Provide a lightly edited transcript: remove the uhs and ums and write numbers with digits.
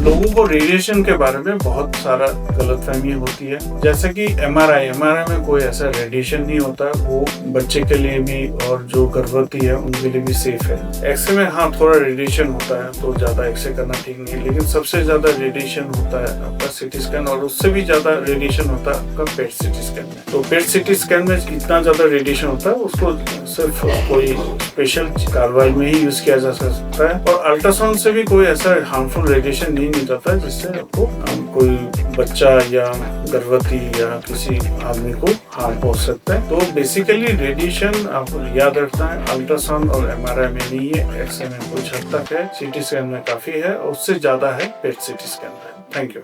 लोगों को रेडिएशन के बारे में बहुत सारा गलतफहमी होती है। जैसे कि एमआरआई में कोई ऐसा रेडिएशन नहीं होता, वो बच्चे के लिए भी और जो गर्भवती है उनके लिए भी सेफ है। एक्सरे में हाँ थोड़ा रेडिएशन होता है, तो ज्यादा एक्सरे करना ठीक नहीं है, लेकिन सबसे ज्यादा रेडिएशन होता है आपका सीटी स्कैन, और उससे भी ज्यादा रेडिएशन होता है आपका पेट सीटी स्कैन में। तो पेट सीटी स्कैन में इतना ज्यादा रेडिएशन होता है, उसको सिर्फ कोई स्पेशल कार्रवाई में ही यूज किया जा सकता है, और अल्ट्रासाउंड से भी कोई ऐसा हार्मफुल रेडिएशन नहीं निकलता जिससे आपको कोई बच्चा या गर्भवती या किसी आदमी को हार्म पहुंच सकता है। तो बेसिकली रेडिएशन आपको याद रखना है अल्ट्रासाउंड और एमआरआई में नहीं है, एक्सरे में कुछ हद तक है, सीटी स्कैन में काफी है, और उससे ज्यादा है पेट सीटी स्कैन में। Thank you.